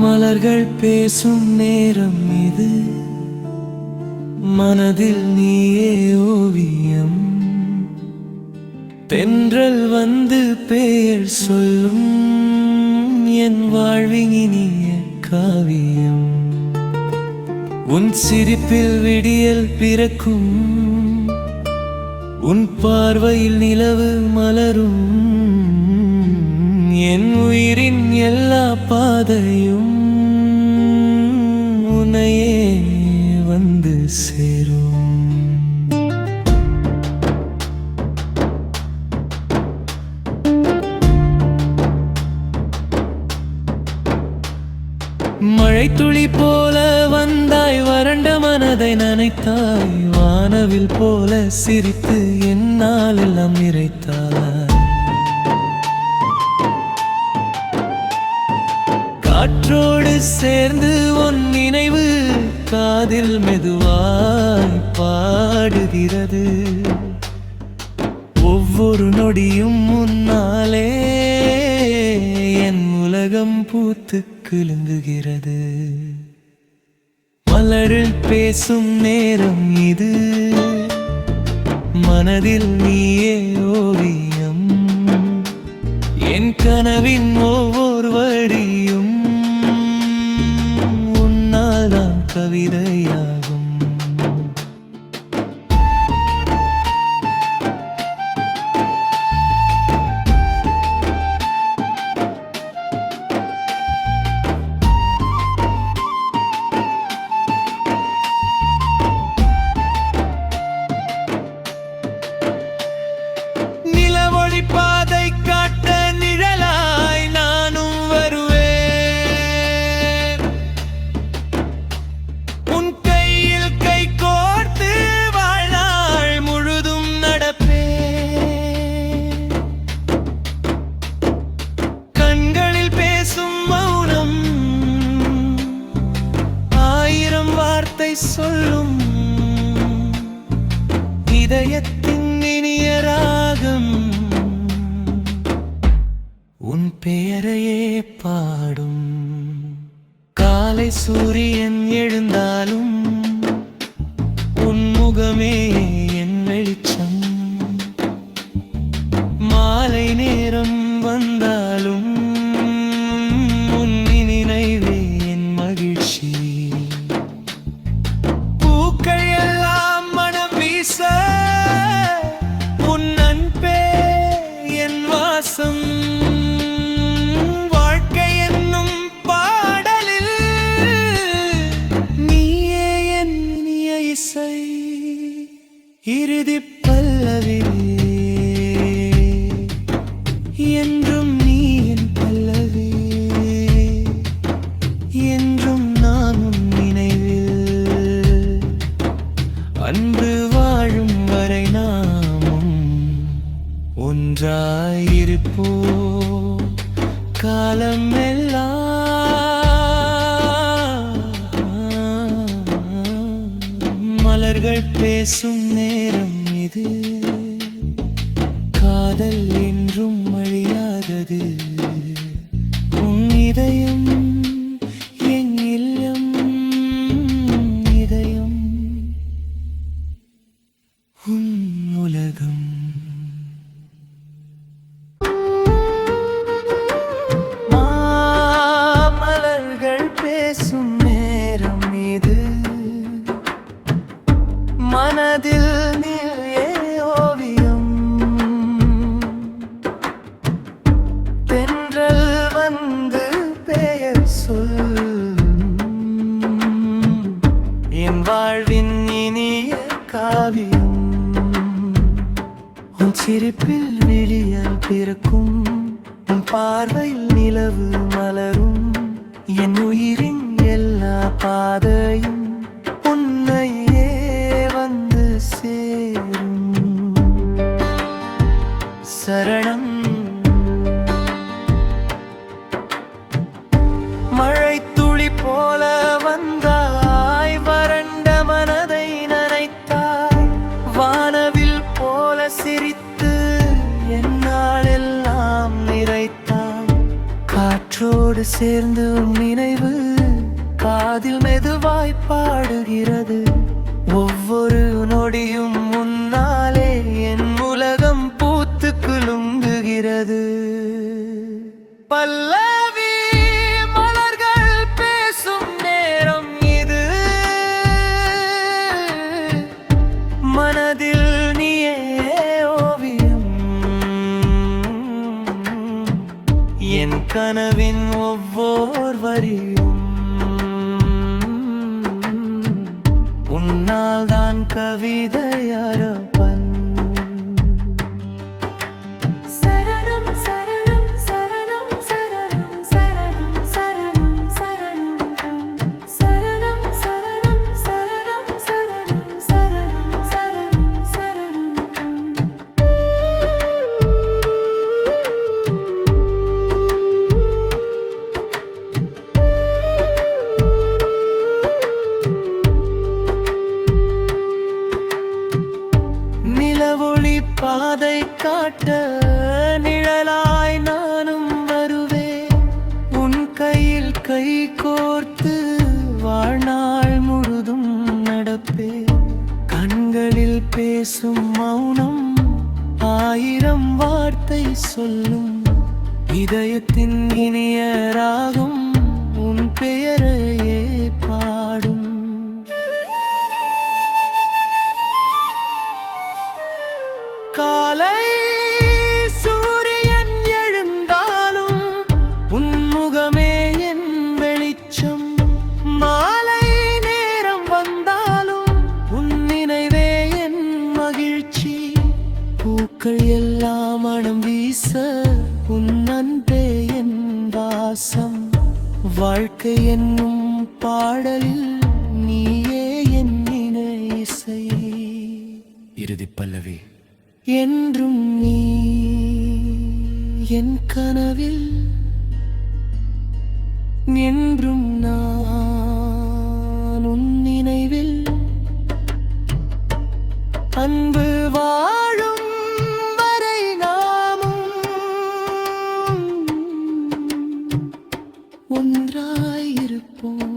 மலர்கள் பேசும் நேரம் இது, மனதில் நீயே ஓவியம். தென்றல் வந்து பெயர் சொல்லும், என் வாழ்வினிய காவியம். உன் சிரிப்பில் விடியல் பிறக்கும், உன் பார்வையில் நிலவு மலரும். என் உயிரின் எல்லா பாதையும் உன்னையே வந்து சேரும். மழை துளி போல வந்தாய், வறண்ட மனதை நனைத்தாய். வானவில் போல சிரித்து என்னால் எல்லாம் நிறைத்தாய். காற்றோடு சேர்ந்து உன் நினைவு காதில் மெதுவாய் பாடுகிறது. ஒவ்வொரு நொடியும் முன்னாலே என் உலகம் பூத்து குலுங்குகிறது. மலரில் பேசும் நேரம் இது, மனதில் நீயே ஓவியம். என் கனவின் ஒவ்வொரு வழியும் உன்னால் தான் கவிதையாகும். நிலவொளி பாதை காட்ட நிழலாய் நானும் வருவேன். உன் கையில் கை கோர்த்து வாழ்நாள் முழுதும் நடப்பேன். கண்களில் பேசும் மௌனம் ஆயிரம் வார்த்தை சொல்லும். இதயத்தின் இனிய ராகம் உன் பெயரையே பாடும். காலை சூரியன் எழுந்தாலும் உன் முகமே என் வெளிச்சம். மாலை நேரம் வந்தாலும் உன் நினைவே என் மகிழ்ச்சி. பூக்கள் எல்லாம் மனம் வீச உன் அன்பே என் வாசம். வாழ்க்கை என்னும் பாடலில் நீயே என் இனிய இசை. இறுதி பல்லவி என்றும் நீ என் பல்லவி. என்றும் நான் உன் நினைவில் அன்று வாழும் வரை நாமும் ஒன்றாயிருப்போம் காலம் எல்லாம். மலர்கள் பேசும் நேரம் இது, காதல் என்றும் அழியாதது. உன் இதயம் என் இல்லம், இதயம் உன் உலகம். மாமலர்கள் பேசும் நேரம் இது, மனதில் நீயே ஓவியம். தென்றல் வந்து பெயர் சொல்லும், என் வாழ்வின் இனிய காவியம். உன் சிரிப்பில் விழியால் பிறக்கும், உன் பார்வையில் நிலவு மலரும். என் உயிரின் எல்லா பாதையும் உன்னையே வந்து சேரும். சரணம். மழை துளி போல வந்தாய், வறண்ட மனதை நனைத்தாய். வானவில் போல சிரித்து என்னால் எல்லாம் நிறைத்தாய். காற்று காற்றோடு சேர்ந்து உன் நினைவு காதில் மெதுவாய் பாடுகிறது. ஒவ்வொரு நொடியும் முன்னாலே என் உலகம் பூத்து குலுங்குகிறது. பல்லவி மலர்கள் பேசும் நேரம் இது, மனதில் நீயே ஓவியம். என் கனவின் ஒவ்வொரு வரியும் உன்னால் தான் கவிதையரப்பன். சரணம் சரணம் சரணம் சரணம் சரணம் சரணம் சரணம் சரணம் சரணம் சரணம் சரணம் சரணம் சரணம் நிலவொளி பாதை காட்ட நிழலாய் நானும் வருவேன். உன் கையில் கை கோர்த்து வாழ்நாள் முழுதும் நடப்பேன். கண்களில் பேசும் மௌனம் ஆயிரம் வார்த்தை சொல்லும். இதயத்தின் இனிய ராகம் உன் பெயரையே பாடும். காலை சூரியன் எழுந்தாலும் உன் முகமே என் வெளிச்சம். மாலை நேரம் வந்தாலும் உன் நினைவே என் மகிழ்ச்சி. பூக்கள் எல்லாம் மனம் வீச உன் அன்பே என் வாசம். வாழ்க்கை என்னும் பாடலில் நீயே என் இசை. இறுதி பல்லவி. என்றும் நீ என் கனவில், என்றும் நான் உன் நினைவில். அன்பு வாழும் வரை நாமும் ஒன்றாயிருப்போம்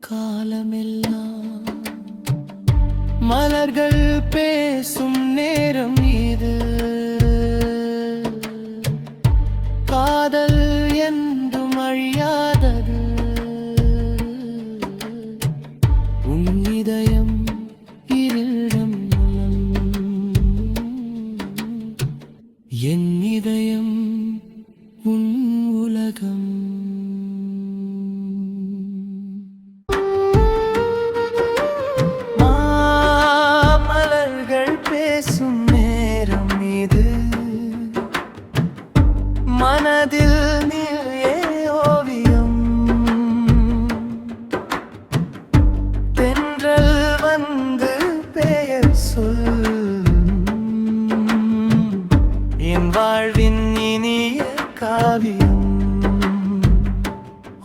காலமெல்லாம். மலர்கள் பேசும் நேரம் இது, காதல் என்றும் அழியாதது. உன் இதயம் இருளிடம் என் இதயம் உன் உலகம். பேசும் நேரம் இது, மனதில் நீயே ஓவியம். தென்றல் வந்து பெயர் சொல்லும். என் வாழ்வின் இனிய காவியம்.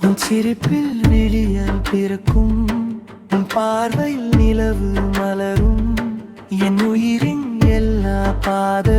உன் சிரிப்பில் விழியால் பிறக்கும், உன் பார்வையில் நிலவு மலரும். என் உயிரின் எல்லா பாத